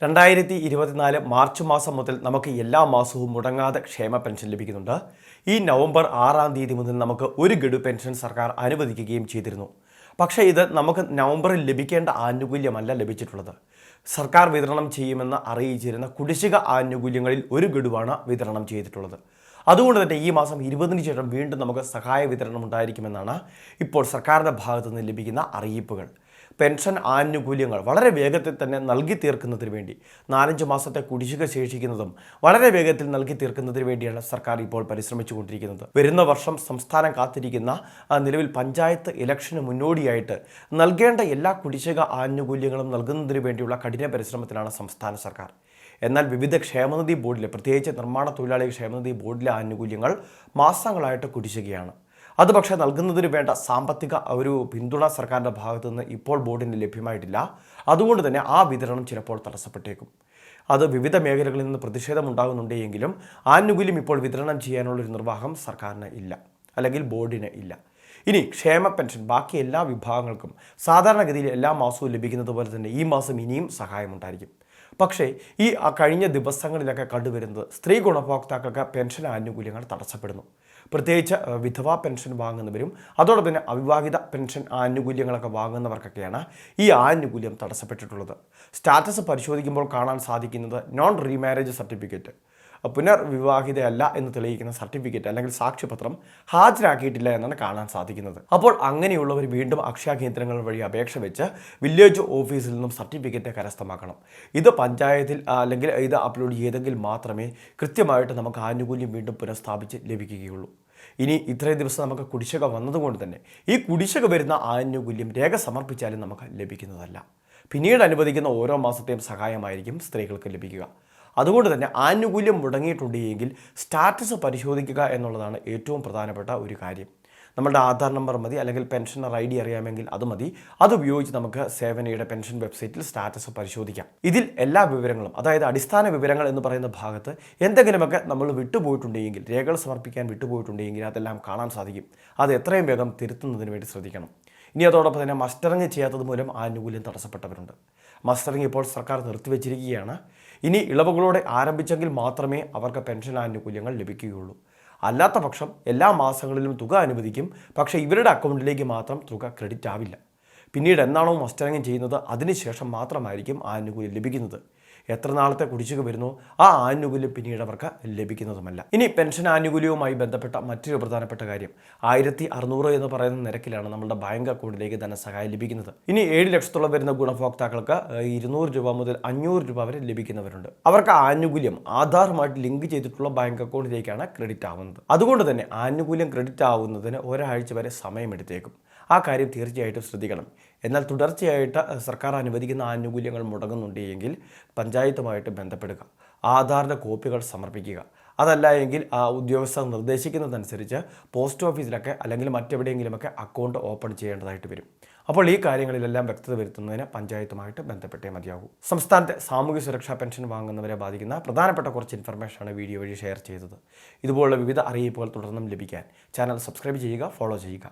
2024 March മാസം മുതൽ നമുക്ക് എല്ലാ മാസവും മുടങ്ങാതെ ക്ഷേമ പെൻഷൻ ലഭിക്കുന്നുണ്ട്. ഈ നവംബർ 6-ാം തീയതി മുതൽ നമുക്ക് ഒരു ഗഡു പെൻഷൻ സർക്കാർ അനുവദിക്കുകയും ചെയ്തിരുന്നു. പക്ഷേ ഇത് നമുക്ക് നവംബറിൽ ലഭിക്കേണ്ട ആനുകൂല്യമല്ല ലഭിച്ചിട്ടുള്ളത്. സർക്കാർ വിതരണം ചെയ്യുമെന്ന് അറിയിച്ചിരുന്ന കുടിശ്ശിക ആനുകൂല്യങ്ങളിൽ ഒരു ഗഡുവാണ് വിതരണം ചെയ്തിട്ടുള്ളത്. അതുകൊണ്ട് തന്നെ ഈ മാസം 20-ന് ശേഷം വീണ്ടും നമുക്ക് സഹായ വിതരണം ഉണ്ടായിരിക്കുമെന്നാണ് ഇപ്പോൾ സർക്കാരിൻ്റെ ഭാഗത്തു നിന്ന് ലഭിക്കുന്ന അറിയിപ്പുകൾ. പെൻഷൻ ആനുകൂല്യങ്ങൾ വളരെ വേഗത്തിൽ തന്നെ നൽകി തീർക്കുന്നതിന് വേണ്ടി 4-5 മാസത്തെ കുടിശ്ശിക ശേഷിക്കുന്നതും വളരെ വേഗത്തിൽ നൽകി തീർക്കുന്നതിന് വേണ്ടിയാണ് സർക്കാർ ഇപ്പോൾ പരിശ്രമിച്ചുകൊണ്ടിരിക്കുന്നത്. വരുന്ന വർഷം സംസ്ഥാനം കാത്തിരിക്കുന്ന നിലവിൽ പഞ്ചായത്ത് ഇലക്ഷന് മുന്നോടിയായിട്ട് നൽകേണ്ട എല്ലാ കുടിശ്ശിക ആനുകൂല്യങ്ങളും നൽകുന്നതിന് വേണ്ടിയുള്ള കഠിന പരിശ്രമത്തിലാണ് സംസ്ഥാന സർക്കാർ. എന്നാൽ വിവിധ ക്ഷേമനിധി ബോർഡിലെ, പ്രത്യേകിച്ച് നിർമ്മാണ തൊഴിലാളി ക്ഷേമനിധി ബോർഡിലെ ആനുകൂല്യങ്ങൾ മാസങ്ങളായിട്ട് കുടിശ്ശികയാണ്. അത് പക്ഷേ നൽകുന്നതിന് വേണ്ട സാമ്പത്തിക ഒരു പിന്തുണ സർക്കാരിൻ്റെ ഭാഗത്തു നിന്ന് ഇപ്പോൾ ബോർഡിന് ലഭ്യമായിട്ടില്ല. അതുകൊണ്ട് തന്നെ ആ വിതരണം ചിലപ്പോൾ തടസ്സപ്പെട്ടേക്കും. അത് വിവിധ മേഖലകളിൽ നിന്ന് പ്രതിഷേധമുണ്ടാകുന്നുണ്ടെങ്കിലും ആനുകൂല്യം ഇപ്പോൾ വിതരണം ചെയ്യാനുള്ളൊരു നിർവാഹം സർക്കാരിന് ഇല്ല, അല്ലെങ്കിൽ ബോർഡിന് ഇല്ല. ഇനി ക്ഷേമ പെൻഷൻ ബാക്കി എല്ലാ വിഭാഗങ്ങൾക്കും സാധാരണഗതിയിൽ എല്ലാ മാസവും ലഭിക്കുന്നത് പോലെ തന്നെ ഈ മാസം ഇനിയും സഹായമുണ്ടായിരിക്കും. പക്ഷേ ഈ കഴിഞ്ഞ ദിവസങ്ങളിലൊക്കെ കണ്ടുവരുന്നത് സ്ത്രീ ഗുണഭോക്താക്കൾക്ക് പെൻഷൻ ആനുകൂല്യങ്ങൾ തടസ്സപ്പെടുന്നു. പ്രത്യേകിച്ച് വിധവാ പെൻഷൻ വാങ്ങുന്നവരും അതോടൊപ്പം തന്നെ അവിവാഹിത പെൻഷൻ ആനുകൂല്യങ്ങളൊക്കെ വാങ്ങുന്നവർക്കൊക്കെയാണ് ഈ ആനുകൂല്യം തടസ്സപ്പെട്ടിട്ടുള്ളത്. സ്റ്റാറ്റസ് പരിശോധിക്കുമ്പോൾ കാണാൻ സാധിക്കുന്നത് നോൺ റീമാരേജ് സർട്ടിഫിക്കറ്റ്, പുനർവിവാഹിതയല്ല എന്ന് തെളിയിക്കുന്ന സർട്ടിഫിക്കറ്റ് അല്ലെങ്കിൽ സാക്ഷ്യപത്രം ഹാജരാക്കിയിട്ടില്ല എന്നാണ് കാണാൻ സാധിക്കുന്നത്. അപ്പോൾ അങ്ങനെയുള്ളവർ വീണ്ടും അക്ഷയ കേന്ദ്രങ്ങൾ വഴി അപേക്ഷ വെച്ച് വില്ലേജ് ഓഫീസിൽ നിന്നും സർട്ടിഫിക്കറ്റ് കരസ്ഥമാക്കണം. ഇത് പഞ്ചായത്തിൽ അല്ലെങ്കിൽ ഇത് അപ്ലോഡ് ചെയ്തെങ്കിൽ മാത്രമേ കൃത്യമായിട്ട് നമുക്ക് ആനുകൂല്യം വീണ്ടും പുനഃസ്ഥാപിച്ച് ലഭിക്കുകയുള്ളൂ. ഇനി ഇത്രയും ദിവസം നമുക്ക് കുടിശ്ശിക വന്നതുകൊണ്ട് തന്നെ ഈ കുടിശ്ശിക വരുന്ന ആനുകൂല്യം രേഖ സമർപ്പിച്ചാലും നമുക്ക് ലഭിക്കുന്നതല്ല. പിന്നീട് അനുവദിക്കുന്ന ഓരോ മാസത്തെയും സഹായമായിരിക്കും സ്ത്രീകൾക്ക് ലഭിക്കുക. അതുകൊണ്ട് തന്നെ ആനുകൂല്യം മുടങ്ങിയിട്ടുണ്ടെങ്കിൽ സ്റ്റാറ്റസ് പരിശോധിക്കുക എന്നുള്ളതാണ് ഏറ്റവും പ്രധാനപ്പെട്ട ഒരു കാര്യം. നമ്മുടെ ആധാർ നമ്പർ മതി, അല്ലെങ്കിൽ പെൻഷനർ ID അറിയാമെങ്കിൽ അത് മതി. അതുപയോഗിച്ച് നമുക്ക് സേവനയുടെ പെൻഷൻ വെബ്സൈറ്റിൽ സ്റ്റാറ്റസ് പരിശോധിക്കാം. ഇതിൽ എല്ലാ വിവരങ്ങളും, അതായത് അടിസ്ഥാന വിവരങ്ങൾ എന്ന് പറയുന്ന ഭാഗത്ത് എന്തെങ്കിലുമൊക്കെ നമ്മൾ വിട്ടുപോയിട്ടുണ്ടെങ്കിൽ, രേഖകൾ സമർപ്പിക്കാൻ വിട്ടുപോയിട്ടുണ്ടെങ്കിൽ അതെല്ലാം കാണാൻ സാധിക്കും. അത് എത്രയും വേഗം തിരുത്തുന്നതിന് വേണ്ടി ശ്രദ്ധിക്കണം. ഇനി അതോടൊപ്പം തന്നെ മസ്റ്ററിങ് ചെയ്യാത്തത് മൂലം ആനുകൂല്യം തടസ്സപ്പെട്ടവരുണ്ട്. മസ്റ്ററിങ് ഇപ്പോൾ സർക്കാർ നിർത്തിവെച്ചിരിക്കുകയാണ്. ഇനി ഇളവുകളോടെ ആരംഭിച്ചെങ്കിൽ മാത്രമേ അവർക്ക് പെൻഷൻ ആനുകൂല്യങ്ങൾ ലഭിക്കുകയുള്ളൂ. അല്ലാത്ത പക്ഷം എല്ലാ മാസങ്ങളിലും തുക അനുവദിക്കും, പക്ഷേ ഇവരുടെ അക്കൗണ്ടിലേക്ക് മാത്രം തുക ക്രെഡിറ്റ് ആവില്ല. പിന്നീട് എന്നാണോ മസ്റ്ററിങ് ചെയ്യുന്നത് അതിനുശേഷം മാത്രമായിരിക്കും ആനുകൂല്യം ലഭിക്കുന്നത്. എത്ര നാളത്തെ കുടിശ്ശിക വരുന്നു ആ ആനുകൂല്യം പിന്നീട് അവർക്ക് ലഭിക്കുന്നതുമല്ല. ഇനി പെൻഷൻ ആനുകൂല്യവുമായി ബന്ധപ്പെട്ട മറ്റൊരു പ്രധാനപ്പെട്ട കാര്യം, 1600 എന്ന് പറയുന്ന നിരക്കിലാണ് നമ്മുടെ ബാങ്ക് അക്കൗണ്ടിലേക്ക് ധനസഹായം ലഭിക്കുന്നത്. ഇനി 7 ലക്ഷത്തോളം വരുന്ന ഗുണഭോക്താക്കൾക്ക് 200 രൂപ മുതൽ 500 രൂപ വരെ ലഭിക്കുന്നവരുണ്ട്. അവർക്ക് ആനുകൂല്യം ആധാറുമായിട്ട് ലിങ്ക് ചെയ്തിട്ടുള്ള ബാങ്ക് അക്കൗണ്ടിലേക്കാണ് ക്രെഡിറ്റ് ആവുന്നത്. അതുകൊണ്ട് തന്നെ ആനുകൂല്യം ക്രെഡിറ്റ് ആവുന്നതിന് ഒരാഴ്ച വരെ സമയമെടുത്തേക്കും. ആ കാര്യം തീർച്ചയായിട്ടും ശ്രദ്ധിക്കണം. എന്നാൽ തുടർച്ചയായിട്ട് സർക്കാർ അനുവദിക്കുന്ന ആനുകൂല്യങ്ങൾ മുടങ്ങുന്നുണ്ടെങ്കിൽ പഞ്ചായത്തുമായിട്ട് ബന്ധപ്പെടുക, ആധാറിൻ്റെ കോപ്പികൾ സമർപ്പിക്കുക. അതല്ല എങ്കിൽ ഉദ്യോഗസ്ഥർ നിർദ്ദേശിക്കുന്നതനുസരിച്ച് പോസ്റ്റ് ഓഫീസിലൊക്കെ അല്ലെങ്കിൽ മറ്റെവിടെയെങ്കിലുമൊക്കെ അക്കൗണ്ട് ഓപ്പൺ ചെയ്യേണ്ടതായിട്ട് വരും. അപ്പോൾ ഈ കാര്യങ്ങളിലെല്ലാം വ്യക്തത വരുത്തുന്നതിന് പഞ്ചായത്തുമായിട്ട് ബന്ധപ്പെട്ടേ മതിയാകൂ. സംസ്ഥാനത്തെ സാമൂഹ്യ സുരക്ഷാ പെൻഷൻ വാങ്ങുന്നവരെ ബാധിക്കുന്ന പ്രധാനപ്പെട്ട കുറച്ച് ഇൻഫർമേഷനാണ് വീഡിയോ വഴി ഷെയർ ചെയ്തത്. ഇതുപോലുള്ള വിവിധ അറിയിപ്പുകൾ തുടർന്നും ലഭിക്കാൻ ചാനൽ സബ്സ്ക്രൈബ് ചെയ്യുക, ഫോളോ ചെയ്യുക.